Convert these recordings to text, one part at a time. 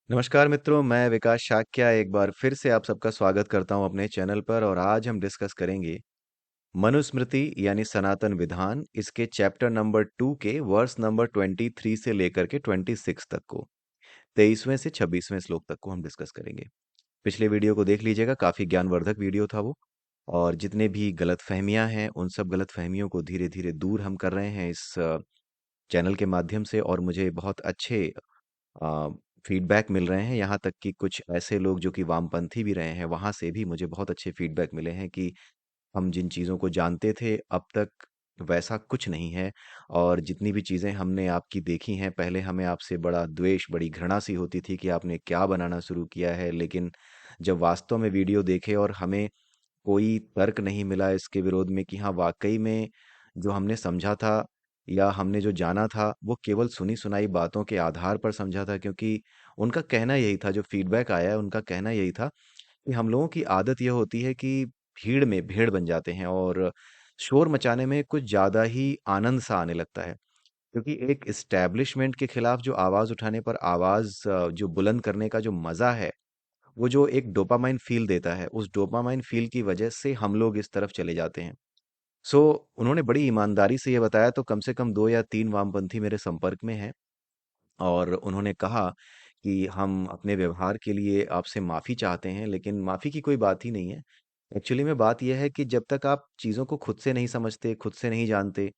नमस्कार मित्रों, मैं विकास शाक्या एक बार फिर से आप सबका स्वागत करता हूं अपने चैनल पर। और आज हम डिस्कस करेंगे मनुस्मृति यानी सनातन विधान, इसके चैप्टर नंबर 2 के वर्स नंबर 23 से लेकर के 26 तक को, 23वें से 26वें श्लोक तक को हम डिस्कस करेंगे। पिछले वीडियो को देख लीजिएगा, काफी ज्ञानवर्धक वीडियो था वो। और जितने भी गलत फहमियां हैं उन सब गलत फहमियों को धीरे धीरे दूर हम कर रहे हैं इस चैनल के माध्यम से। और मुझे बहुत अच्छे फीडबैक मिल रहे हैं, यहाँ तक कि कुछ ऐसे लोग जो कि वामपंथी भी रहे हैं, वहाँ से भी मुझे बहुत अच्छे फीडबैक मिले हैं कि हम जिन चीज़ों को जानते थे अब तक वैसा कुछ नहीं है। और जितनी भी चीज़ें हमने आपकी देखी हैं, पहले हमें आपसे बड़ा द्वेष, बड़ी घृणा सी होती थी कि आपने क्या बनाना शुरू किया है। लेकिन जब वास्तव में वीडियो देखे और हमें कोई तर्क नहीं मिला इसके विरोध में कि हाँ वाकई में जो हमने समझा था या हमने जो जाना था वो केवल सुनी सुनाई बातों के आधार पर समझा था, क्योंकि उनका कहना यही था, जो फीडबैक आया है उनका कहना यही था कि हम लोगों की आदत यह होती है कि भीड़ में भेड़ बन जाते हैं और शोर मचाने में कुछ ज्यादा ही आनंद सा आने लगता है। क्योंकि एक इस्टेब्लिशमेंट के खिलाफ जो आवाज उठाने पर आवाज जो बुलंद करने का जो मजा है, वो जो एक डोपामाइन फील देता है, उस डोपामाइन फील की वजह से हम लोग इस तरफ चले जाते हैं। सो उन्होंने बड़ी ईमानदारी से ये बताया, तो कम से कम 2 या 3 वामपंथी मेरे संपर्क में हैं। और उन्होंने कहा कि हम अपने व्यवहार के लिए आपसे माफ़ी चाहते हैं, लेकिन माफ़ी की कोई बात ही नहीं है। एक्चुअली में बात यह है कि जब तक आप चीज़ों को खुद से नहीं समझते, खुद से नहीं जानते,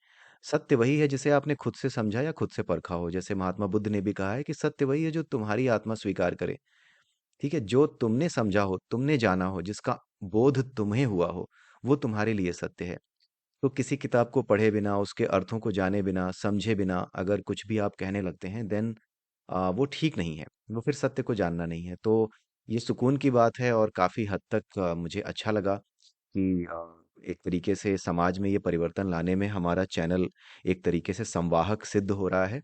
सत्य वही है जिसे आपने खुद से समझा या खुद से परखा हो। जैसे महात्मा बुद्ध ने भी कहा है कि सत्य वही है जो तुम्हारी आत्मा स्वीकार करे। ठीक है, जो तुमने समझा हो, तुमने जाना हो, जिसका बोध तुम्हें हुआ हो, वो तुम्हारे लिए सत्य है। तो किसी किताब को पढ़े बिना, उसके अर्थों को जाने बिना, समझे बिना अगर कुछ भी आप कहने लगते हैं, देन वो ठीक नहीं है, वो फिर सत्य को जानना नहीं है। तो ये सुकून की बात है और काफ़ी हद तक मुझे अच्छा लगा कि एक तरीके से समाज में ये परिवर्तन लाने में हमारा चैनल एक तरीके से संवाहक सिद्ध हो रहा है।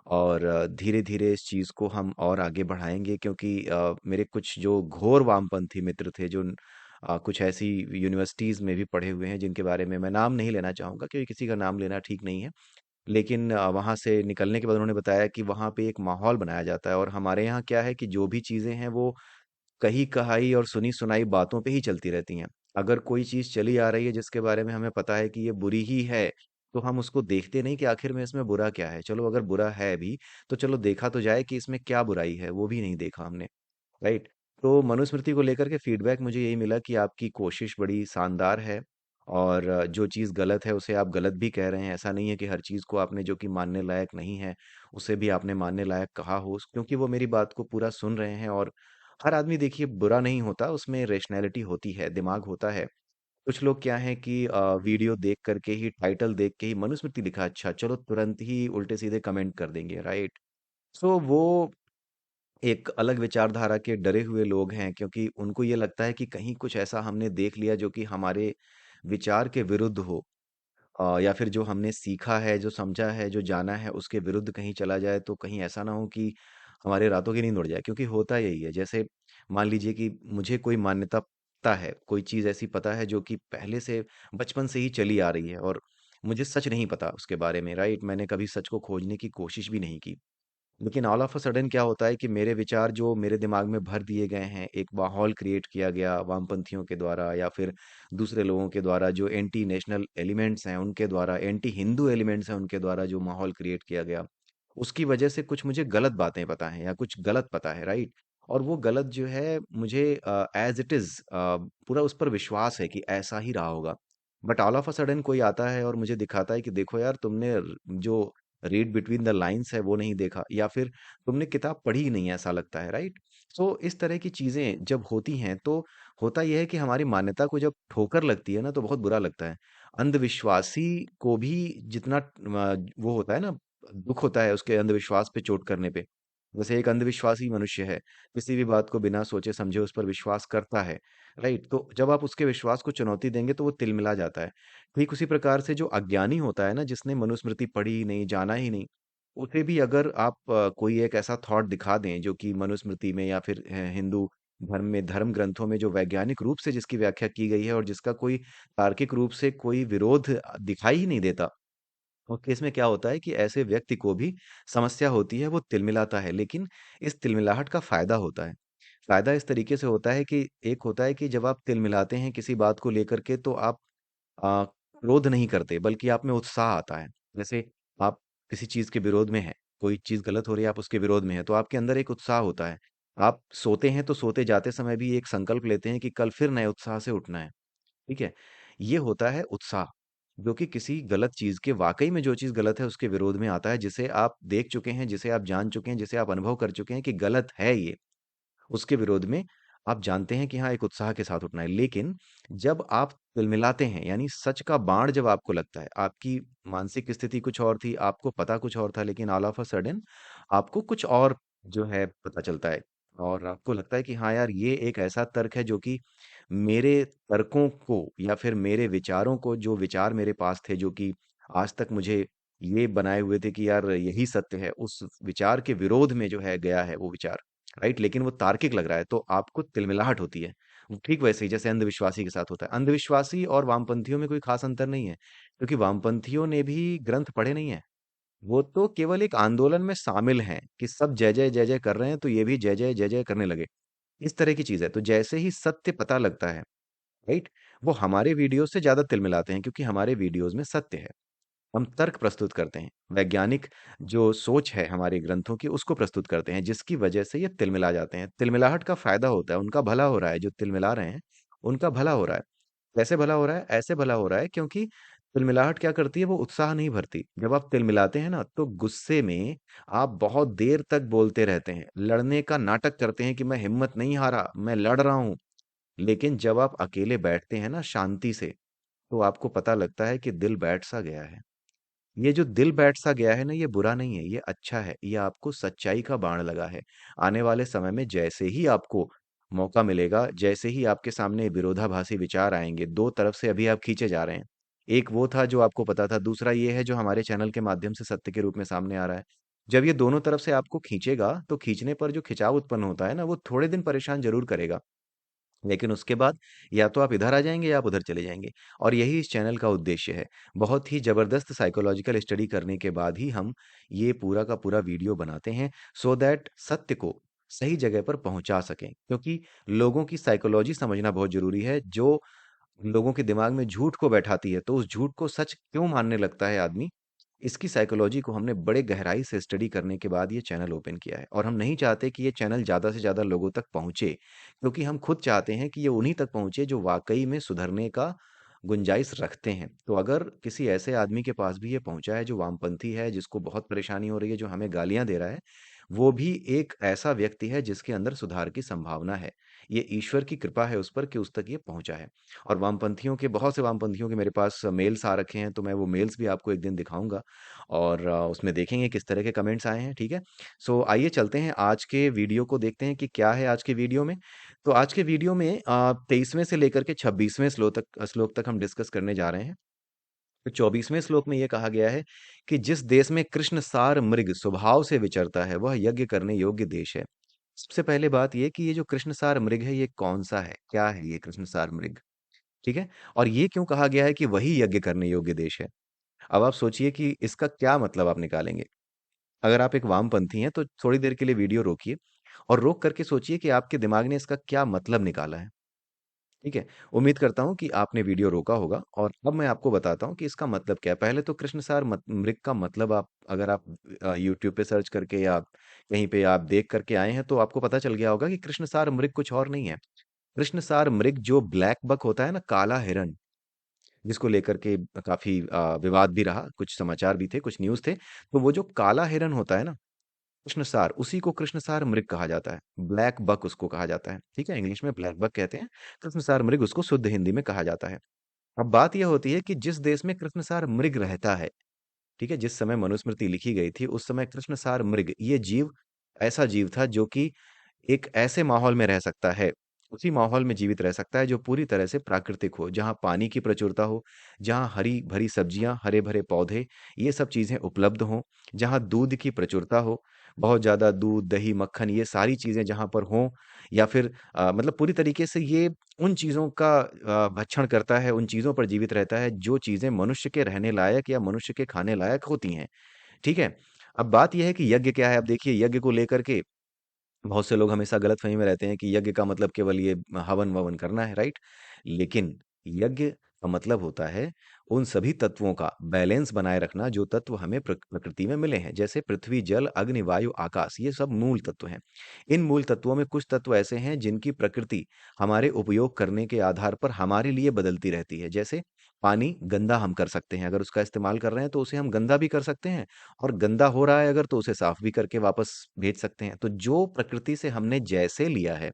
और धीरे-धीरे इस चीज़ को हम और आगे बढ़ाएँगे, क्योंकि मेरे कुछ जो घोर वामपंथी मित्र थे, जो कुछ ऐसी यूनिवर्सिटीज़ में भी पढ़े हुए हैं, जिनके बारे में मैं नाम नहीं लेना चाहूँगा क्योंकि किसी का नाम लेना ठीक नहीं है। लेकिन वहाँ से निकलने के बाद उन्होंने बताया कि वहाँ पे एक माहौल बनाया जाता है, और हमारे यहाँ क्या है कि जो भी चीज़ें हैं वो कही-कहाई और सुनी-सुनाई बातों पे ही चलती रहती हैं। अगर कोई चीज़ चली आ रही है जिसके बारे में हमें पता है कि ये बुरी ही है, तो हम उसको देखते नहीं कि आखिर में इसमें बुरा क्या है। चलो अगर बुरा है भी, तो चलो देखा तो जाए कि इसमें क्या बुराई है, वो भी नहीं देखा हमने, राइट? तो मनुस्मृति को लेकर के फीडबैक मुझे यही मिला कि आपकी कोशिश बड़ी शानदार है। और जो चीज़ गलत है उसे आप गलत भी कह रहे हैं। ऐसा नहीं है कि हर चीज़ को आपने जो कि मानने लायक नहीं है, उसे भी आपने मानने लायक कहा हो, क्योंकि वो मेरी बात को पूरा सुन रहे हैं। और हर आदमी देखिए बुरा नहीं होता, उसमें रैशनैलिटी होती है, दिमाग होता है। कुछ लोग क्या हैं कि वीडियो देख करके ही, टाइटल देख के ही मनुस्मृति लिखा, अच्छा चलो तुरंत ही उल्टे सीधे कमेंट कर देंगे, राइट? सो वो एक अलग विचारधारा के डरे हुए लोग हैं, क्योंकि उनको ये लगता है कि कहीं कुछ ऐसा हमने देख लिया जो कि हमारे विचार के विरुद्ध हो, या फिर जो हमने सीखा है, जो समझा है, जो जाना है उसके विरुद्ध कहीं चला जाए, तो कहीं ऐसा ना हो कि हमारे रातों की नींद उड़ जाए। क्योंकि होता यही है, जैसे मान लीजिए कि मुझे कोई मान्यता पता है, कोई चीज़ ऐसी पता है जो कि पहले से बचपन से ही चली आ रही है, और मुझे सच नहीं पता उसके बारे में, राइट? मैंने कभी सच को खोजने की कोशिश भी नहीं की। लेकिन ऑल ऑफ अ सडन क्या होता है कि मेरे विचार जो मेरे दिमाग में भर दिए गए हैं, एक माहौल क्रिएट किया गया वामपंथियों के द्वारा या फिर दूसरे लोगों के द्वारा, जो एंटी नेशनल एलिमेंट्स हैं उनके द्वारा, एंटी हिंदू एलिमेंट्स हैं उनके द्वारा, जो माहौल क्रिएट किया गया, उसकी वजह से कुछ मुझे गलत बातें पता हैं या कुछ गलत पता है, राइट? और वो गलत जो है मुझे एज इट इज पूरा उस पर विश्वास है कि ऐसा ही रहा होगा। But all of a sudden कोई आता है और मुझे दिखाता है कि देखो यार, तुमने जो रीड बिटवीन द लाइन्स है वो नहीं देखा, या फिर तुमने किताब पढ़ी ही नहीं है, ऐसा लगता है, राइट? सो इस तरह की चीजें जब होती हैं, तो होता यह है कि हमारी मान्यता को जब ठोकर लगती है ना, तो बहुत बुरा लगता है। अंधविश्वासी को भी जितना वो होता है ना, दुख होता है उसके अंधविश्वास पे चोट करने पे। जैसे एक अंधविश्वासी मनुष्य है, किसी भी बात को बिना सोचे समझे उस पर विश्वास करता है, राइट? तो जब आप उसके विश्वास को चुनौती देंगे तो वो तिलमिला जाता है। ठीक उसी प्रकार से जो अज्ञानी होता है ना, जिसने मनुस्मृति पढ़ी ही नहीं, जाना ही नहीं, उसे भी अगर आप कोई एक ऐसा थॉट दिखा दें जो कि मनुस्मृति में या फिर हिंदू धर्म में, धर्म ग्रंथों में जो वैज्ञानिक रूप से जिसकी व्याख्या की गई है और जिसका कोई तार्किक रूप से कोई विरोध दिखाई ही नहीं देता, और केस में क्या होता है कि ऐसे व्यक्ति को भी समस्या होती है, वो तिलमिलाता है, लेकिन इस तिलमिलाहट का फ़ायदा होता है। फ़ायदा इस तरीके से होता है कि एक होता है कि जब आप तिलमिलाते हैं किसी बात को लेकर के, तो आप अ, क्रोध नहीं करते, बल्कि आप में उत्साह आता है। जैसे आप किसी चीज़ के विरोध में हैं, कोई चीज़ गलत हो रही है, आप उसके विरोध में हैं, तो आपके अंदर एक उत्साह होता है। आप सोते हैं, तो सोते जाते समय भी एक संकल्प लेते हैं कि कल फिर नए उत्साह से उठना है। ठीक है? ये होता है उत्साह, जो कि किसी गलत चीज़ के, वाक़ई में जो चीज़ गलत है उसके विरोध में आता है, जिसे आप देख चुके हैं, जिसे आप जान चुके हैं, जिसे आप अनुभव कर चुके हैं कि गलत है ये। उसके विरोध में आप जानते हैं कि हाँ, एक उत्साह के साथ उठना है। लेकिन जब आप तिलमिलाते हैं, यानी सच का बाण जब आपको लगता है, आपकी मानसिक स्थिति कुछ और थी, आपको पता कुछ और था, लेकिन ऑल ऑफ अ सडन आपको कुछ और जो है पता चलता है, और आपको लगता है कि हाँ यार, ये एक ऐसा तर्क है जो कि मेरे तर्कों को या फिर मेरे विचारों को, जो विचार मेरे पास थे, जो कि आज तक मुझे ये बनाए हुए थे कि यार यही सत्य है, उस विचार के विरोध में जो है गया है वो विचार, राइट? लेकिन वो तार्किक लग रहा है, तो आपको तिलमिलाहट होती है। वो ठीक वैसे ही जैसे अंधविश्वासी के साथ होता है। अंधविश्वासी और वामपंथियों में कोई खास अंतर नहीं है, क्योंकि वामपंथियों ने भी ग्रंथ पढ़े नहीं है। वो तो केवल एक आंदोलन में शामिल हैं कि सब जय जय कर रहे हैं, तो ये भी जय जय करने लगे। इस तरह की चीज है। तो जैसे ही सत्य पता लगता है, राइट, वो हमारे वीडियो से ज्यादा तिलमिलाते हैं, क्योंकि हमारे वीडियोज में सत्य है। हम तर्क प्रस्तुत करते हैं, वैज्ञानिक जो सोच है हमारे ग्रंथों की, उसको प्रस्तुत करते हैं, जिसकी वजह से ये तिलमिला जाते हैं। तिलमिलाहट का फायदा होता है, उनका भला हो रहा है, जो तिलमिला रहे हैं उनका भला हो रहा है। कैसे भला हो रहा है? ऐसे भला हो रहा है क्योंकि तिलमिलाहट क्या करती है, वो उत्साह नहीं भरती। जब आप तिलमिलाते हैं ना, तो गुस्से में आप बहुत देर तक बोलते रहते हैं, लड़ने का नाटक करते हैं कि मैं हिम्मत नहीं हारा, मैं लड़ रहा हूं। लेकिन जब आप अकेले बैठते हैं ना शांति से, तो आपको पता लगता है कि दिल बैठ सा गया है। ये जो दिल बैठ सा गया है ना, ये बुरा नहीं है, ये अच्छा है, ये आपको सच्चाई का बाण लगा है। आने वाले समय में जैसे ही आपको मौका मिलेगा, जैसे ही आपके सामने विरोधाभासी विचार आएंगे, दो तरफ से अभी आप खींचे जा रहे हैं। एक वो था जो आपको पता था, दूसरा ये है जो हमारे चैनल के माध्यम से सत्य के रूप में सामने आ रहा है। जब ये दोनों तरफ से आपको खींचेगा, तो खींचने पर जो खिंचाव उत्पन्न होता है ना, वो थोड़े दिन परेशान जरूर करेगा, लेकिन उसके बाद या तो आप इधर आ जाएँगे या आप उधर चले जाएँगे, और यही इस चैनल का उद्देश्य है। बहुत ही ज़बरदस्त साइकोलॉजिकल स्टडी करने के बाद ही हम ये पूरा का पूरा वीडियो बनाते हैं, सो दैट सत्य को सही जगह पर पहुँचा सकें। क्योंकि लोगों की साइकोलॉजी समझना बहुत ज़रूरी है। जो लोगों के दिमाग में झूठ को बैठाती है, तो उस झूठ को सच क्यों मानने लगता है आदमी, इसकी साइकोलॉजी को हमने बड़े गहराई से स्टडी करने के बाद ये चैनल ओपन किया है। और हम नहीं चाहते कि ये चैनल ज़्यादा से ज़्यादा लोगों तक पहुँचे, क्योंकि हम खुद चाहते हैं कि ये उन्हीं तक पहुँचे जो वाक़ई में सुधरने का गुंजाइश रखते हैं। तो अगर किसी ऐसे आदमी के पास भी ये पहुँचा है जो वामपंथी है, जिसको बहुत परेशानी हो रही है, जो हमें गालियाँ दे रहा है, वो भी एक ऐसा व्यक्ति है जिसके अंदर सुधार की संभावना है। ये ईश्वर की कृपा है उस पर कि उस तक ये पहुँचा है। और वामपंथियों के, बहुत से वामपंथियों के मेरे पास मेल्स आ रखे हैं, तो मैं वो मेल्स भी आपको एक दिन दिखाऊँगा, और उसमें देखेंगे किस तरह के कमेंट्स आए हैं, ठीक है? सो आइए चलते हैं आज के वीडियो को, देखते हैं कि क्या है आज के वीडियो में। तो आज के वीडियो में 23वें से लेकर के 26वें श्लोक तक हम डिस्कस करने जा रहे हैं। तो 24वें श्लोक में ये कहा गया है कि जिस देश में कृष्ण सार मृग स्वभाव से विचरता है, वह यज्ञ करने योग्य देश है। सबसे पहले बात ये कि ये जो कृष्ण सार मृग है, ये कौन सा है? क्या है ये कृष्ण सार मृग? ठीक है? और ये क्यों कहा गया है कि वही यज्ञ करने योग्य देश है? अब आप सोचिए कि इसका क्या मतलब आप निकालेंगे। अगर आप एक वामपंथी हैं, तो थोड़ी देर के लिए वीडियो रोकिए और रोक करके सोचिए कि आपके दिमाग ने इसका क्या मतलब निकाला है। ठीक है? उम्मीद करता हूँ कि आपने वीडियो रोका होगा, और अब मैं आपको बताता हूँ कि इसका मतलब क्या है। पहले तो कृष्णसार मृग का मतलब, आप अगर आप यूट्यूब पे सर्च करके या कहीं पे आप देख करके आए हैं, तो आपको पता चल गया होगा कि कृष्णसार मृग कुछ और नहीं है। कृष्णसार मृग जो ब्लैक बक होता है ना, काला हिरन, जिसको लेकर के काफी विवाद भी रहा, कुछ समाचार भी थे, कुछ न्यूज़ थे। तो वो जो काला हिरन होता है ना, कृष्णसार, उसी को कृष्णसार मृग कहा जाता है। ब्लैक बक उसको कहा जाता है, ठीक है? इंग्लिश में ब्लैक बक कहते हैं, कृष्णसार मृग उसको शुद्ध हिंदी में कहा जाता है। अब बात ये होती है कि जिस देश में कृष्णसार मृग रहता है, ठीक है? जिस समय मनुस्मृति लिखी गई थी, उस समय कृष्णसार मृग, ये जीव ऐसा जीव था जो कि एक ऐसे माहौल में रह सकता है, उसी माहौल में जीवित रह सकता है जो पूरी तरह से प्राकृतिक हो, जहाँ पानी की प्रचुरता हो, जहाँ हरी-भरी सब्जियाँ, हरे-भरे पौधे, ये सब चीज़ें उपलब्ध हों, जहाँ दूध की प्रचुरता हो, बहुत ज़्यादा दूध, दही, मक्खन ये सारी चीज़ें जहाँ पर हों या फिर मतलब पूरी तरीके से ये उन चीज़ों का भक्षण करता है, उन चीज़ों पर जीवित रहता है जो चीज़ें मनुष्य के रहने लायक या मनुष्य के खाने लायक होती हैं, ठीक है? अब बात ये है कि यज्ञ क्या है? अब देखिए यज्ञ को लेकर के बहुत से लोग हमेशा गलतफ़हमी में रहते हैं कि यज्ञ का मतलब केवल ये हवन-ववन करना है, राइट? लेकिन यज्ञ का मतलब होता है उन सभी तत्वों का बैलेंस बनाए रखना जो तत्व हमें प्रकृति में मिले हैं। जैसे पृथ्वी, जल, अग्नि, वायु, आकाश ये सब मूल तत्व हैं। इन मूल तत्वों में कुछ तत्व ऐसे हैं जिनकी प्रकृति हमारे उपयोग करने के आधार पर हमारे लिए बदलती रहती है। जैसे पानी गंदा हम कर सकते हैं, अगर उसका इस्तेमाल कर रहे हैं तो उसे हम गंदा भी कर सकते हैं और गंदा हो रहा है अगर तो उसे साफ भी करके वापस भेज सकते हैं। तो जो प्रकृति से हमने जैसे लिया है,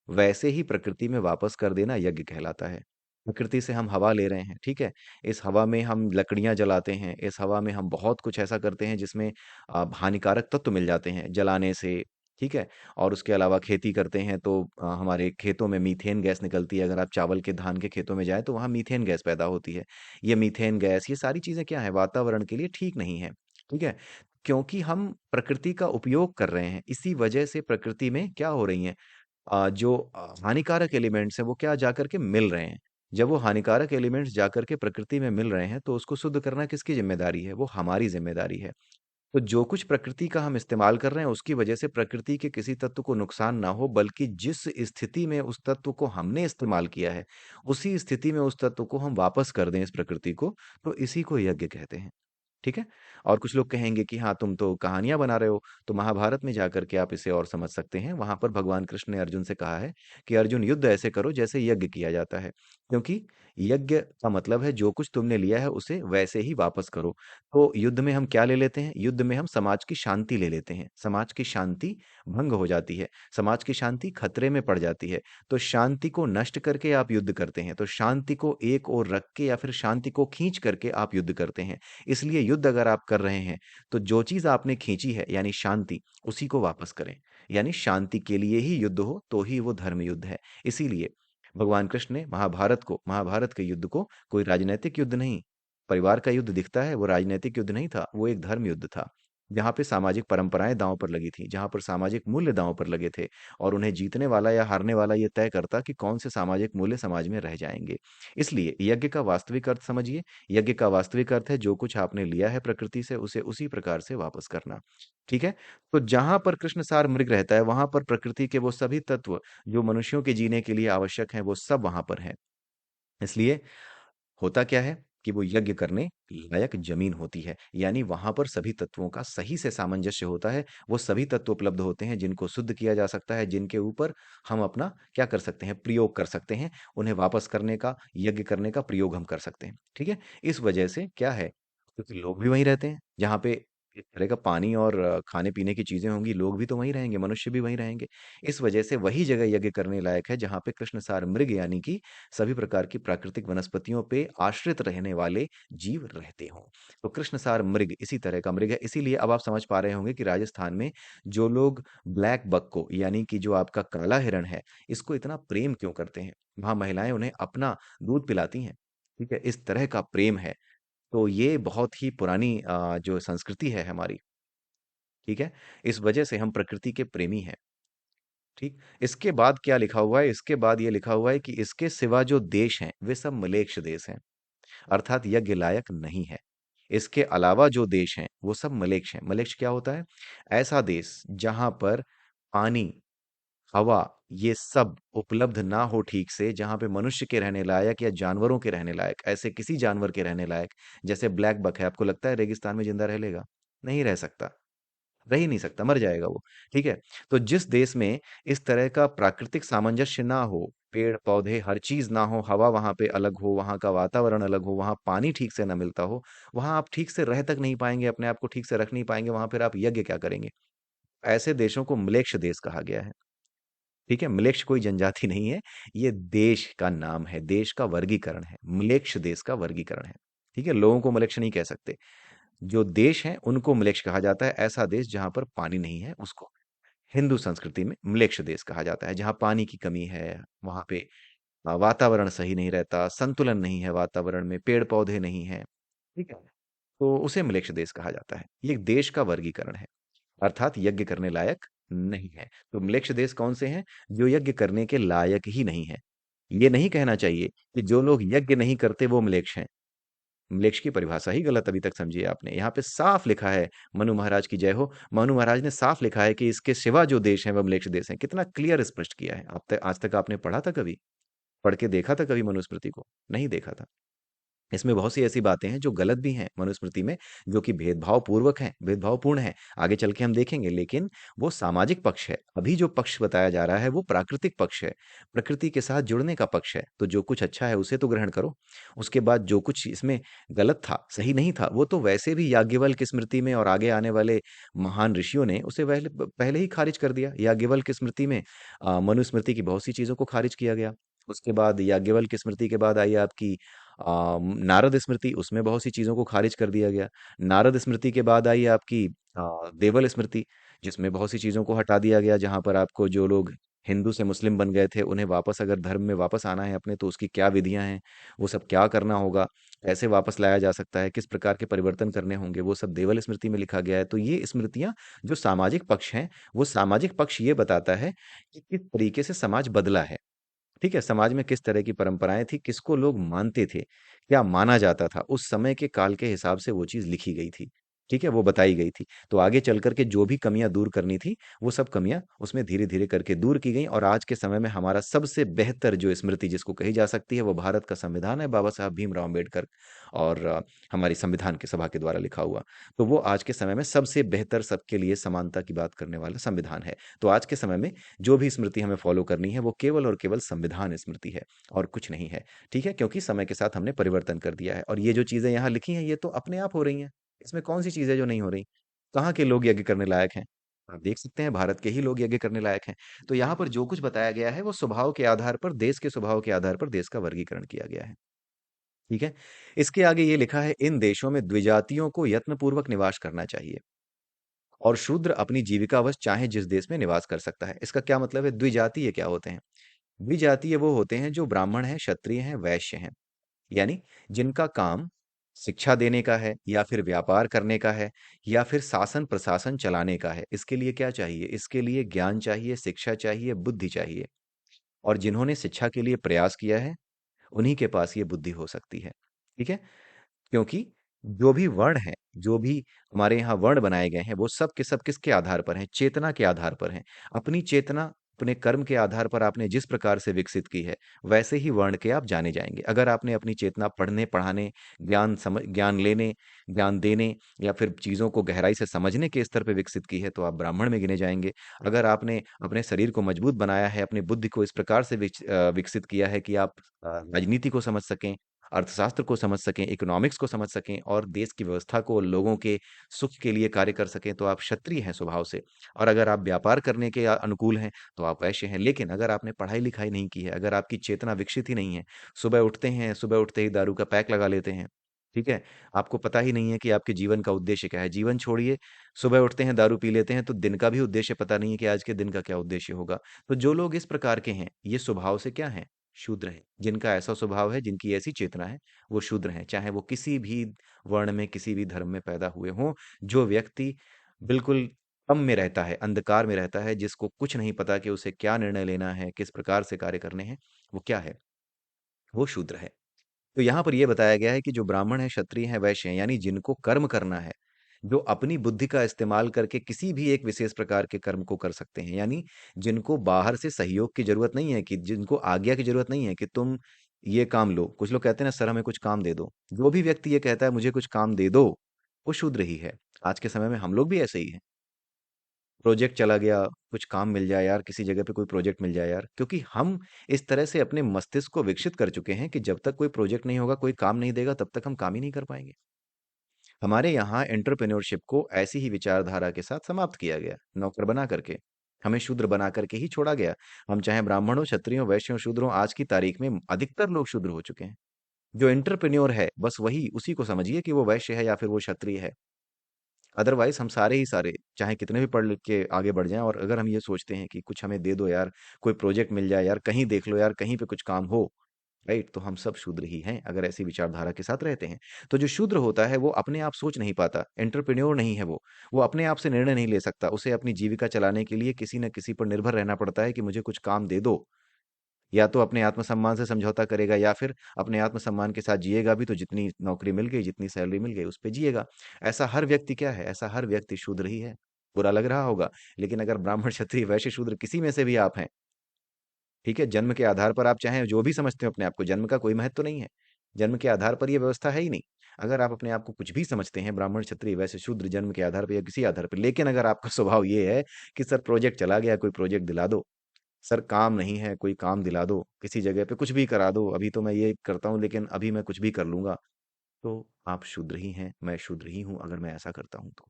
वैसे ही प्रकृति में वापस कर देना यज्ञ कहलाता है। प्रकृति से हम हवा ले रहे हैं, ठीक है? इस हवा में हम लकड़ियाँ जलाते हैं, इस हवा में हम बहुत कुछ ऐसा करते हैं जिसमें हानिकारक तत्व मिल जाते हैं जलाने से, ठीक है? और उसके अलावा खेती करते हैं तो हमारे खेतों में मीथेन गैस निकलती है। अगर आप चावल के, धान के खेतों में जाएँ तो वहाँ मीथेन गैस पैदा होती है। ये मीथेन गैस, ये सारी चीज़ें क्या हैं? वातावरण के लिए ठीक नहीं है, ठीक है? क्योंकि हम प्रकृति का उपयोग कर रहे हैं, इसी वजह से प्रकृति में क्या हो रही हैं जो हानिकारक एलिमेंट्स हैं वो क्या जाकर के मिल रहे हैं। जब वो हानिकारक एलिमेंट्स जाकर के प्रकृति में मिल रहे हैं तो उसको शुद्ध करना किसकी ज़िम्मेदारी है? वो हमारी ज़िम्मेदारी है। तो जो कुछ प्रकृति का हम इस्तेमाल कर रहे हैं उसकी वजह से प्रकृति के किसी तत्व को नुकसान ना हो बल्कि जिस स्थिति में उस तत्व को हमने इस्तेमाल किया है, उसी स्थिति में उस तत्व को हम वापस कर दें इस प्रकृति को, तो इसी को यज्ञ कहते हैं। ठीक है? और कुछ लोग कहेंगे कि हाँ, तुम तो कहानियाँ बना रहे हो, तो महाभारत में जाकर के आप इसे और समझ सकते हैं। वहाँ पर भगवान कृष्ण ने अर्जुन से कहा है कि अर्जुन युद्ध ऐसे करो जैसे यज्ञ किया जाता है। क्योंकि यज्ञ का मतलब है जो कुछ तुमने लिया है उसे वैसे ही वापस करो। तो युद्ध में हम क्या ले लेते हैं? युद्ध में हम समाज की शांति ले लेते हैं। समाज की शांति भंग हो जाती है, समाज की शांति खतरे में पड़ जाती है। तो शांति को नष्ट करके आप युद्ध करते हैं, तो शांति को एक ओर रख के या फिर शांति को खींच करके आप युद्ध करते हैं। इसलिए युद्ध अगर आप कर रहे हैं, तो जो चीज़ आपने खींची है यानी शांति, उसी को वापस करें। यानी शांति के लिए ही युद्ध हो, तो ही वो धर्म युद्ध है। इसीलिए भगवान कृष्ण ने महाभारत के युद्ध को कोई राजनैतिक युद्ध नहीं, परिवार का युद्ध दिखता है, वो राजनैतिक युद्ध नहीं था, वो एक धर्म युद्ध था। जहाँ पे सामाजिक परंपराएँ दाँव पर लगी थी, जहाँ पर सामाजिक मूल्य दाँव पर लगे थे और उन्हें जीतने वाला या हारने वाला ये तय करता कि कौन से सामाजिक मूल्य समाज में रह जाएँगे। इसलिए यज्ञ का वास्तविक अर्थ समझिए, यज्ञ का वास्तविक अर्थ है जो कुछ आपने लिया है प्रकृति से उसे उसी प्रकार से वापस करना। ठीक है? तो जहाँ पर कृष्णसार मृग रहता है, वहाँ पर प्रकृति के वो सभी तत्व जो मनुष्यों के जीने के लिए आवश्यक हैं, वो सब वहाँ पर हैं। इसलिए होता क्या है कि वो यज्ञ करने लायक ज़मीन होती है, यानी वहाँ पर सभी तत्वों का सही से सामंजस्य होता है, वो सभी तत्व उपलब्ध होते हैं जिनको शुद्ध किया जा सकता है, जिनके ऊपर हम अपना क्या कर सकते हैं, प्रयोग कर सकते हैं, उन्हें वापस करने का, यज्ञ करने का प्रयोग हम कर सकते हैं, ठीक है? इस वजह से क्या है, क्योंकि लोग भी वहीं रहते हैं, जहाँ पे इस तरह का पानी और खाने-पीने की चीज़ें होंगी, लोग भी तो वहीं रहेंगे, मनुष्य भी वहीं रहेंगे। इस वजह से वही जगह यज्ञ करने लायक है, जहाँ पे कृष्णसार मृग यानी कि सभी प्रकार की प्राकृतिक वनस्पतियों पे आश्रित रहने वाले जीव रहते हों। तो कृष्णसार मृग इसी तरह का मृग है, इसीलिए अब आप समझ पा रहे होंगे कि राजस्थान में जो लोग ब्लैक बक को यानी कि जो आपका काला हिरण है, इसको इतना प्रेम क्यों करते हैं? वहाँ महिलाएँ उन्हें अपना दूध पिलाती हैं, ठीक है? इस तरह का प्रेम है। तो ये बहुत ही पुरानी जो संस्कृति है हमारी, ठीक है? इस वजह से हम प्रकृति के प्रेमी हैं। ठीक? इसके बाद क्या लिखा हुआ है? इसके बाद ये लिखा हुआ है कि इसके सिवा जो देश हैं, वे सब म्लेच्छ देश हैं, अर्थात यज्ञ लायक नहीं है। इसके अलावा जो देश हैं, वो सब म्लेच्छ हैं। म्लेच्छ क्या होता है? ऐसा देश जहाँ पर पानी, हवा, ये सब उपलब्ध ना हो ठीक से, जहाँ पे मनुष्य के रहने लायक या जानवरों के रहने लायक, ऐसे किसी जानवर के रहने लायक, जैसे ब्लैक बक है, आपको लगता है रेगिस्तान में ज़िंदा रह लेगा? नहीं रह सकता। रह ही नहीं सकता, मर जाएगा वो, ठीक है? तो जिस देश में इस तरह का प्राकृतिक सामंजस्य ना हो, पेड़-पौधे हर चीज़ ना हो, हवा वहाँ पे अलग हो, वहाँ का वातावरण अलग हो, वहाँ पानी ठीक से ना मिलता हो, वहाँ आप ठीक से रह तक नहीं पाएँगे, अपने आप को ठीक से रख नहीं पाएँगे, वहाँ फिर आप यज्ञ क्या करेंगे? ऐसे देशों को म्लेच्छ देश कहा गया है, ठीक है? म्लेच्छ कोई जनजाति नहीं है, ये देश का नाम है, देश का वर्गीकरण है, म्लेच्छ देश का वर्गीकरण है, ठीक है? लोगों को म्लेच्छ नहीं कह सकते। जो देश हैं, उनको म्लेच्छ कहा जाता है, ऐसा देश जहाँ पर पानी नहीं है, उसको। हिंदू संस्कृति में म्लेच्छ देश कहा जाता है, जहाँ पानी की कमी है, वहाँ पे वातावरण सही नहीं रहता, संतुलन नहीं है वातावरण में, पेड़-पौधे नहीं हैं, ठीक है? तो उसे म्लेच्छ देश कहा जाता है। ये एक देश का वर्गीकरण है। अर्थात यज्ञ करने लायक नहीं है। तो म्लेच्छ देश कौन से हैं? जो यज्ञ करने के लायक ही नहीं है। ये नहीं कहना चाहिए कि जो लोग यज्ञ नहीं करते वो म्लेच्छ हैं। म्लेच्छ की परिभाषा ही गलत अभी तक समझी है आपने। यहाँ पे साफ लिखा है, मनु महाराज की जय हो, मनु महाराज ने साफ लिखा है कि इसके सिवा जो देश हैं वह म्लेच्छ देश हैं। कितना क्लियर स्पष्ट किया है। आज तक आपने पढ़ा था कभी? पढ़ के देखा था कभी मनुस्मृति को? नहीं देखा था। इसमें बहुत सी ऐसी बातें हैं जो गलत भी हैं मनुस्मृति में, जो कि भेदभावपूर्वक हैं, भेदभावपूर्ण हैं। आगे चल के हम देखेंगे, लेकिन वो सामाजिक पक्ष है। अभी जो पक्ष बताया जा रहा है वो प्राकृतिक पक्ष है, प्रकृति के साथ जुड़ने का पक्ष है। तो जो कुछ अच्छा है उसे तो ग्रहण करो। उसके बाद जो कुछ इसमें गलत था, सही नहीं था, वो तो वैसे भी याज्ञवल्क्य स्मृति में और आगे आने वाले महान ऋषियों ने उसे पहले पहले ही खारिज कर दिया। याज्ञवल्क्य स्मृति में मनुस्मृति की बहुत सी चीजों को खारिज किया गया। उसके बाद याज्ञवल्क्य स्मृति के बाद आई आपकी नारद स्मृति, उसमें बहुत सी चीज़ों को खारिज कर दिया गया। नारद स्मृति के बाद आई आपकी देवल स्मृति, जिसमें बहुत सी चीज़ों को हटा दिया गया, जहाँ पर आपको जो लोग हिंदू से मुस्लिम बन गए थे, उन्हें वापस अगर धर्म में वापस आना है अपने, तो उसकी क्या विधियाँ हैं, वो सब क्या करना होगा, कैसे वापस लाया जा सकता है, किस प्रकार के परिवर्तन करने होंगे, वो सब देवल स्मृति में लिखा गया है। तो ये स्मृतियाँ जो सामाजिक पक्ष हैं, वो सामाजिक पक्ष ये बताता है कि किस तरीके से समाज बदला है। ठीक है? समाज में किस तरह की परंपराएँ थी, किसको लोग मानते थे, क्या माना जाता था, उस समय के काल के हिसाब से वो चीज़ लिखी गई थी। ठीक है? वो बताई गई थी। तो आगे चल कर के जो भी कमियाँ दूर करनी थी, वो सब कमियाँ उसमें धीरे-धीरे करके दूर की गईं, और आज के समय में हमारा सबसे बेहतर जो स्मृति जिसको कही जा सकती है, वो भारत का संविधान है, बाबा साहब भीमराव अम्बेडकर और हमारी संविधान की सभा के द्वारा लिखा हुआ। तो वो आज के समय में सबसे बेहतर, सबके लिए समानता की बात करने वाला संविधान है। तो आज के समय में जो भी स्मृति हमें फॉलो करनी है, वो केवल और केवल संविधान स्मृति है और कुछ नहीं है। ठीक है? क्योंकि समय के साथ हमने परिवर्तन कर दिया है, और ये जो चीज़ें यहाँ लिखी हैं, ये तो अपने आप हो रही हैं। इसमें कौन-सी चीज़ है जो नहीं हो रही? कहाँ के लोग यज्ञ करने लायक हैं? आप देख सकते हैं, भारत के ही लोग यज्ञ करने लायक हैं। तो यहाँ पर जो कुछ बताया गया है, वो स्वभाव के आधार पर, देश के स्वभाव के आधार पर देश का वर्गीकरण किया गया है। ठीक है? इसके आगे ये लिखा है, इन देशों में द्विजातियों को यत्नपूर्वक निवास करना चाहिए, और शूद्र अपनी जीविकावश चाहे जिस देश में निवास कर सकता है। इसका क्या मतलब है? द्विजातीय क्या होते हैं? द्विजातीय वो होते हैं जो ब्राह्मण हैं, क्षत्रिय हैं, वैश्य हैं। यानी जिनका काम शिक्षा देने का है, या फिर व्यापार करने का है, या फिर शासन प्रशासन चलाने का है। इसके लिए क्या चाहिए? इसके लिए ज्ञान चाहिए, शिक्षा चाहिए, बुद्धि चाहिए। और जिन्होंने शिक्षा के लिए प्रयास किया है, उन्हीं के पास ये बुद्धि हो सकती है। ठीक है? क्योंकि जो भी वर्ण है, जो भी हमारे यहाँ वर्ण बनाए गए हैं, वो सब के सब किसके आधार पर हैं? चेतना के आधार पर हैं। अपनी चेतना, अपने कर्म के आधार पर आपने जिस प्रकार से विकसित की है, वैसे ही वर्ण के आप जाने जाएँगे। अगर आपने अपनी चेतना पढ़ने, पढ़ाने, ज्ञान लेने, ज्ञान देने, या फिर चीज़ों को गहराई से समझने के स्तर पे विकसित की है, तो आप ब्राह्मण में गिने जाएँगे। अगर आपने अपने शरीर को मजबूत बनाया है, अपनी बुद्धि को इस प्रकार से विकसित किया है कि आप राजनीति को समझ सकें, अर्थशास्त्र को समझ सकें, इकोनॉमिक्स को समझ सकें, और देश की व्यवस्था को, लोगों के सुख के लिए कार्य कर सकें, तो आप क्षत्रिय हैं स्वभाव से। और अगर आप व्यापार करने के अनुकूल हैं, तो आप वैश्य हैं। लेकिन अगर आपने पढ़ाई-लिखाई नहीं की है, अगर आपकी चेतना विकसित ही नहीं है, सुबह उठते हैं, सुबह उठते ही दारू का पैक लगा लेते हैं, ठीक है? आपको पता ही नहीं है कि आपके जीवन का उद्देश्य क्या है। जीवन छोड़िए, सुबह उठते हैं, दारू पी लेते हैं, तो दिन का भी उद्देश्य पता नहीं है कि आज के दिन का क्या उद्देश्य होगा। तो जो लोग इस प्रकार के हैं, ये स्वभाव से क्या हैं? शूद्र हैं। जिनका ऐसा स्वभाव है, जिनकी ऐसी चेतना है, वो शूद्र हैं। चाहे वो किसी भी वर्ण में, किसी भी धर्म में पैदा हुए हों। जो व्यक्ति बिल्कुल तम में रहता है, अंधकार में रहता है, जिसको कुछ नहीं पता कि उसे क्या निर्णय लेना है, किस प्रकार से कार्य करने हैं, वो क्या है? वो शूद्र है। तो यहाँ पर ये बताया गया है कि जो ब्राह्मण हैं, क्षत्रिय हैं, वैश्य हैं, यानी जिनको कर्म करना है, जो अपनी बुद्धि का इस्तेमाल करके किसी भी एक विशेष प्रकार के कर्म को कर सकते हैं, यानी जिनको बाहर से सहयोग की ज़रूरत नहीं है, कि जिनको आज्ञा की ज़रूरत नहीं है कि तुम ये काम लो। कुछ लोग कहते हैं ना, सर हमें कुछ काम दे दो। जो भी व्यक्ति ये कहता है मुझे कुछ काम दे दो, वो शूद्र ही है। आज के समय में हम लोग भी ऐसे ही हैं। प्रोजेक्ट चला गया, कुछ काम मिल जाए यार, किसी जगह पे कोई प्रोजेक्ट मिल जाए यार, क्योंकि हम इस तरह से अपने मस्तिष्क को विकसित कर चुके हैं कि जब तक कोई प्रोजेक्ट नहीं होगा, कोई काम नहीं देगा, तब तक हम काम ही नहीं कर पाएंगे। हमारे यहाँ एंटरप्रेन्योरशिप को ऐसी ही विचारधारा के साथ समाप्त किया गया, नौकर बना करके। हमें शूद्र बना करके ही छोड़ा गया। हम चाहे ब्राह्मण हो, क्षत्रिय हो, वैश्य हो, शूद्र हो, आज की तारीख में अधिकतर लोग शूद्र हो चुके हैं। जो एंटरप्रेन्योर है, बस वही, उसी को समझिए कि वो वैश्य है या फिर वो क्षत्रिय है। अदरवाइज हम सारे ही सारे, चाहे कितने भी पढ़ लिख के आगे बढ़ जाएं, और अगर हम ये सोचते हैं कि कुछ हमें दे दो यार, कोई प्रोजेक्ट मिल जाए यार, कहीं देख लो यार, कहीं पे कुछ काम हो, राइट? तो हम सब शूद्र ही हैं अगर ऐसी विचारधारा के साथ रहते हैं। तो जो शूद्र होता है वो अपने आप सोच नहीं पाता, एंटरप्रेन्योर नहीं है वो अपने आप से निर्णय नहीं ले सकता। उसे अपनी जीविका चलाने के लिए किसी न किसी पर निर्भर रहना पड़ता है कि मुझे कुछ काम दे दो। या तो अपने आत्मसम्मान से समझौता करेगा या फिर अपने आत्मसम्मान के साथ जिएगा भी तो जितनी नौकरी मिल गई, जितनी सैलरी मिल गई उस पे जिएगा। ऐसा हर व्यक्ति क्या है? ऐसा हर व्यक्ति शूद्र ही है। बुरा लग रहा होगा, लेकिन अगर ब्राह्मण, क्षत्रिय, वैश्य, शूद्र किसी में से भी आप हैं, ठीक है? जन्म के आधार पर आप चाहें जो भी समझते हो अपने आप को, जन्म का कोई महत्व नहीं है। जन्म के आधार पर ये व्यवस्था है ही नहीं। अगर आप अपने आप को कुछ भी समझते हैं, ब्राह्मण, क्षत्रिय, वैश्य, शूद्र, जन्म के आधार पर या किसी आधार पर, लेकिन अगर आपका स्वभाव ये है कि सर प्रोजेक्ट चला गया, कोई प्रोजेक्ट दिला दो, सर काम नहीं है, कोई काम दिला दो, किसी जगह पे कुछ भी करा दो, अभी तो मैं ये करता हूँ लेकिन अभी मैं कुछ भी कर लूँगा, तो आप शूद्र ही हैं, मैं शूद्र ही हूँ अगर मैं ऐसा करता हूँ तो।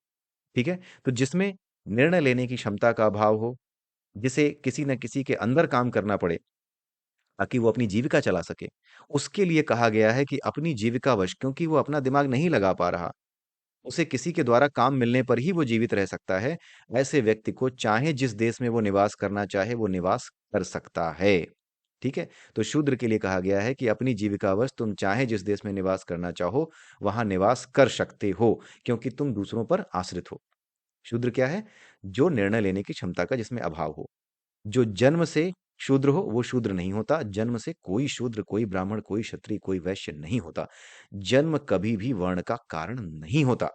ठीक है? तो जिसमें निर्णय लेने की क्षमता का अभाव हो, जिसे किसी न किसी के अंदर काम करना पड़े ताकि वो अपनी जीविका चला सके, उसके लिए कहा गया है कि अपनी जीविकावश, क्योंकि वो अपना दिमाग नहीं लगा पा रहा, उसे किसी के द्वारा काम मिलने पर ही वो जीवित रह सकता है। ऐसे व्यक्ति को चाहे जिस देश में वो निवास करना चाहे, वो निवास कर सकता है। ठीक है? तो शूद्र के लिए कहा गया है कि अपनी जीविकावश तुम चाहे जिस देश में निवास करना चाहो, वहां निवास कर सकते हो, क्योंकि तुम दूसरों पर आश्रित हो। शूद्र क्या है? जो निर्णय लेने की क्षमता का जिसमें अभाव हो। जो जन्म से शूद्र हो वो शूद्र नहीं होता। जन्म से कोई शूद्र, कोई ब्राह्मण, कोई क्षत्रिय, कोई वैश्य नहीं होता। जन्म कभी भी वर्ण का कारण नहीं होता।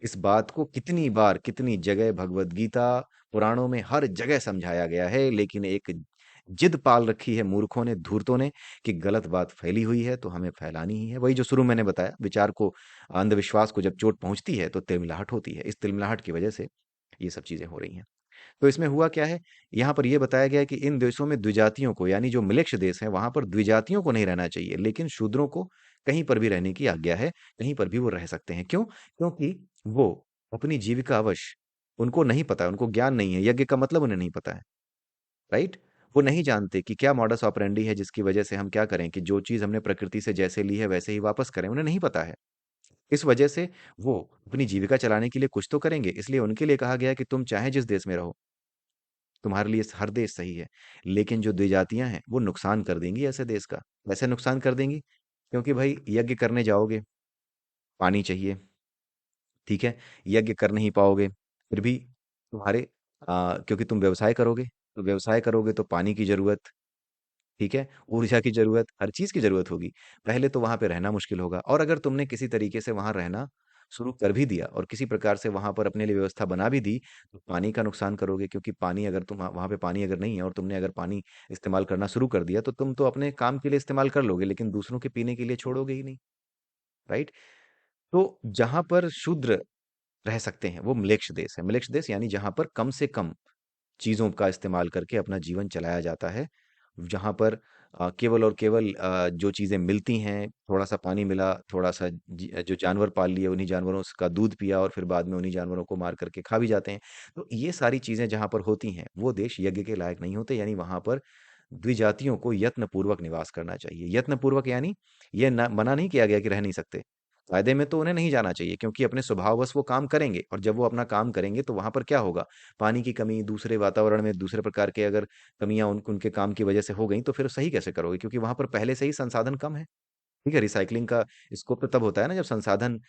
इस बात को कितनी बार, कितनी जगह भगवत गीता, पुराणों में हर जगह समझाया गया है, लेकिन एक जिद पाल रखी है मूर्खों ने, धूर्तों ने, कि गलत बात फैली हुई है तो हमें फैलानी ही है। वही जो शुरू मैंने बताया, विचार को, अंधविश्वास को जब चोट पहुंचती है तो तिलमिलाहट होती है। इस तिलमिलाहट की वजह से ये सब चीजें हो रही हैं। तो इसमें हुआ क्या है? यहाँ पर यह बताया गया है कि इन देशों में द्विजातियों को, यानी जो म्लेच्छ देश है वहां पर द्विजातियों को नहीं रहना चाहिए, लेकिन शूद्रों को कहीं पर भी रहने की आज्ञा है, कहीं पर भी वो रह सकते हैं। क्यों? क्योंकि वो अपनी जीविका अवश्य, उनको नहीं पता, उनको ज्ञान नहीं है, यज्ञ का मतलब उन्हें नहीं पता है। राइट? वो नहीं जानते कि क्या मॉडस ऑपरेंडी है जिसकी वजह से हम क्या करें, कि जो चीज हमने प्रकृति से जैसे ली है वैसे ही वापस करें, उन्हें नहीं पता है। इस वजह से वो अपनी जीविका चलाने के लिए कुछ तो करेंगे, इसलिए उनके लिए कहा गया है कि तुम चाहे जिस देश में रहो, तुम्हारे लिए हर देश सही है। लेकिन जो द्विजातियां हैं वो नुकसान कर देंगी ऐसे देश का। वैसे नुकसान कर देंगी क्योंकि भाई यज्ञ करने जाओगे, पानी चाहिए, ठीक है? यज्ञ कर नहीं पाओगे, फिर भी तुम्हारे क्योंकि तुम व्यवसाय करोगे, तो व्यवसाय करोगे तो पानी की जरूरत, ठीक है? ऊर्जा की जरूरत, हर चीज की जरूरत होगी। पहले तो वहां पे रहना मुश्किल होगा, और अगर तुमने किसी तरीके से वहां रहना शुरू कर भी दिया और किसी प्रकार से वहां पर अपने लिए व्यवस्था बना भी दी, तो पानी का नुकसान करोगे, क्योंकि पानी अगर तुम वहां पे पानी अगर नहीं है और तुमने अगर पानी इस्तेमाल करना शुरू कर दिया, तो तुम तो अपने काम के लिए इस्तेमाल कर लोगे, लेकिन दूसरों के पीने के लिए छोड़ोगे ही नहीं। राइट? तो जहां पर शूद्र रह सकते हैं वो म्लेच्छ देश है। म्लेच्छ देश यानी जहां पर कम से कम चीज़ों का इस्तेमाल करके अपना जीवन चलाया जाता है। जहाँ पर केवल और केवल जो चीज़ें मिलती हैं, थोड़ा-सा पानी मिला, थोड़ा-सा जो जानवर पाल लिए, उन्हीं जानवरों का दूध पिया और फिर बाद में उन्हीं जानवरों को मार करके खा भी जाते हैं। तो ये सारी चीज़ें जहाँ पर होती हैं, वो देश यज्ञ के लायक नहीं होते, यानी वहाँ पर द्विजातियों को यत्नपूर्वक निवास करना चाहिए। यत्नपूर्वक यानी ये ना मना नहीं किया गया कि रह नहीं सकते। फ़ायदे में तो उन्हें नहीं जाना चाहिए, क्योंकि अपने स्वभाववश वो काम करेंगे, और जब वो अपना काम करेंगे तो वहाँ पर क्या होगा? पानी की कमी, दूसरे वातावरण में दूसरे प्रकार के अगर कमियाँ उनके काम की वजह से हो गई, तो फिर सही कैसे करोगे? क्योंकि वहाँ पर पहले से ही संसाधन कम है। ठीक है? रिसाइक्लिंग का स्कोप तो तब होता है ना जब संसाधन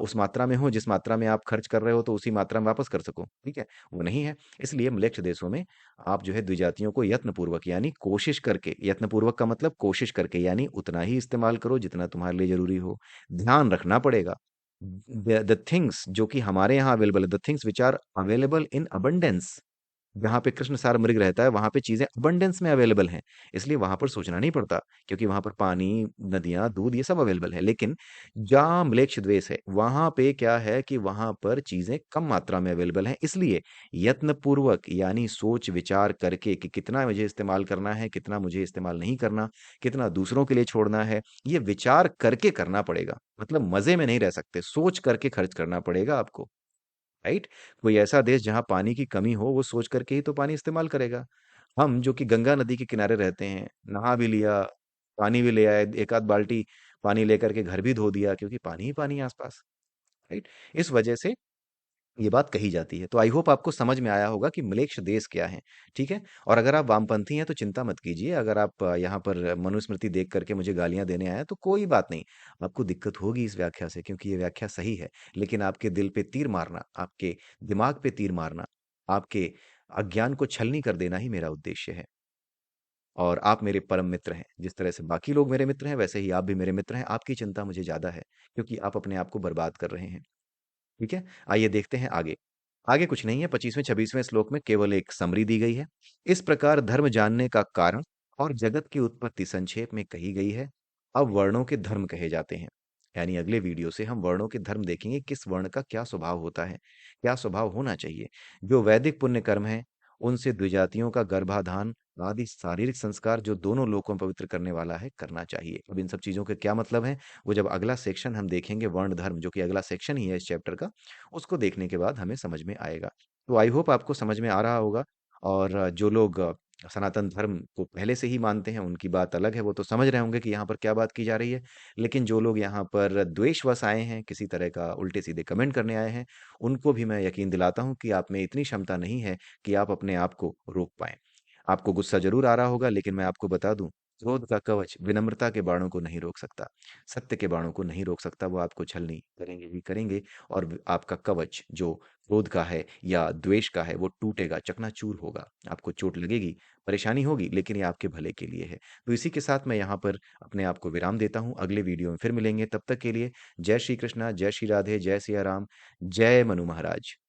उस मात्रा में हो जिस मात्रा में आप खर्च कर रहे हो, तो उसी मात्रा में वापस कर सको। ठीक है? वो नहीं है। इसलिए म्लेच्छ देशों में आप जो है द्विजातियों को यत्नपूर्वक, यानी कोशिश करके, यत्नपूर्वक का मतलब कोशिश करके, यानी उतना ही इस्तेमाल करो जितना तुम्हारे लिए जरूरी हो। ध्यान रखना पड़ेगा। द थिंग्स जो कि हमारे यहाँ अवेलेबल है, the things which are available in abundance, जहाँ पे कृष्ण सार मृग रहता है वहां पे चीजें अबंडेंस में अवेलेबल हैं, इसलिए वहां पर सोचना नहीं पड़ता, क्योंकि वहां पर पानी, नदियां, दूध, ये सब अवेलेबल है। लेकिन जहाँ म्लेच्छ द्वेष है वहां पे क्या है कि वहां पर चीजें कम मात्रा में अवेलेबल हैं, इसलिए यत्न पूर्वक, यानी सोच विचार करके कि कितना मुझे इस्तेमाल करना है, कितना मुझे इस्तेमाल नहीं करना, कितना दूसरों के लिए छोड़ना है, ये विचार करके करना पड़ेगा। मतलब मजे में नहीं रह सकते, सोच करके खर्च करना पड़ेगा आपको। राइट? कोई ऐसा देश जहाँ पानी की कमी हो, वो सोच करके ही तो पानी इस्तेमाल करेगा। हम जो कि गंगा नदी के किनारे रहते हैं, नहा भी लिया, पानी भी ले आए, एक आध बाल्टी पानी लेकर के घर भी धो दिया, क्योंकि पानी ही पानी है आसपास। राइट? इस वजह से ये बात कही जाती है। तो आई होप आपको समझ में आया होगा कि म्लेच्छ देश क्या है, ठीक है? और अगर आप वामपंथी हैं तो चिंता मत कीजिए, अगर आप यहाँ पर मनुस्मृति देख करके मुझे गालियाँ देने आए हैं तो कोई बात नहीं, आपको दिक्कत होगी इस व्याख्या से क्योंकि ये व्याख्या सही है। लेकिन आपके दिल पे तीर मारना, आपके दिमाग पे तीर मारना, आपके अज्ञान को छलनी कर देना ही मेरा उद्देश्य है। और आप मेरे परम मित्र हैं। जिस तरह से बाकी लोग मेरे मित्र हैं, वैसे ही आप भी मेरे मित्र हैं। आपकी चिंता मुझे ज़्यादा है, क्योंकि आप अपने आप को बर्बाद कर रहे हैं। ठीक है? आइए देखते हैं आगे। आगे कुछ नहीं है, 25वें-26वें श्लोक में केवल एक समरी दी गई है। इस प्रकार धर्म जानने का कारण और जगत की उत्पत्ति संक्षेप में कही गई है। अब वर्णों के धर्म कहे जाते हैं। यानी अगले वीडियो से हम वर्णों के धर्म देखेंगे, किस वर्ण का क्या स्वभाव होता है, क्या स्वभाव होना चाहिए। जो वैदिक पुण्य कर्म है, उनसे द्विजातियों का गर्भाधान आदि शारीरिक संस्कार जो दोनों लोकों को पवित्र करने वाला है, करना चाहिए। अब इन सब चीज़ों के क्या मतलब हैं, वो जब अगला सेक्शन हम देखेंगे वर्ण धर्म, जो कि अगला सेक्शन ही है इस चैप्टर का, उसको देखने के बाद हमें समझ में आएगा। तो आई होप आपको समझ में आ रहा होगा। और जो लोग सनातन धर्म को पहले से ही मानते हैं, उनकी बात अलग है, वो तो समझ रहे होंगे कि यहाँ पर क्या बात की जा रही है। लेकिन जो लोग यहाँ पर द्वेषवश आए हैं, किसी तरह का उल्टे-सीधे कमेंट करने आए हैं, उनको भी मैं यकीन दिलाता हूँ कि आप में इतनी क्षमता नहीं है कि आप अपने आप को रोक पाएँ। आपको गुस्सा ज़रूर आ रहा होगा, लेकिन मैं आपको बता दूँ, क्रोध का कवच विनम्रता के बाणों को नहीं रोक सकता, सत्य के बाणों को नहीं रोक सकता, वो आपको छलनी करेंगे ही करेंगे। और आपका कवच जो क्रोध का है या द्वेष का है, वो टूटेगा, चकनाचूर होगा, आपको चोट लगेगी, परेशानी होगी, लेकिन ये आपके भले के लिए है। तो इसी के साथ मैं यहाँ पर अपने आप को विराम देता हूँ, अगले वीडियो में फिर मिलेंगे, तब तक के लिए जय श्री कृष्णा, जय श्री राधे, जय सिया राम, जय मनु महाराज।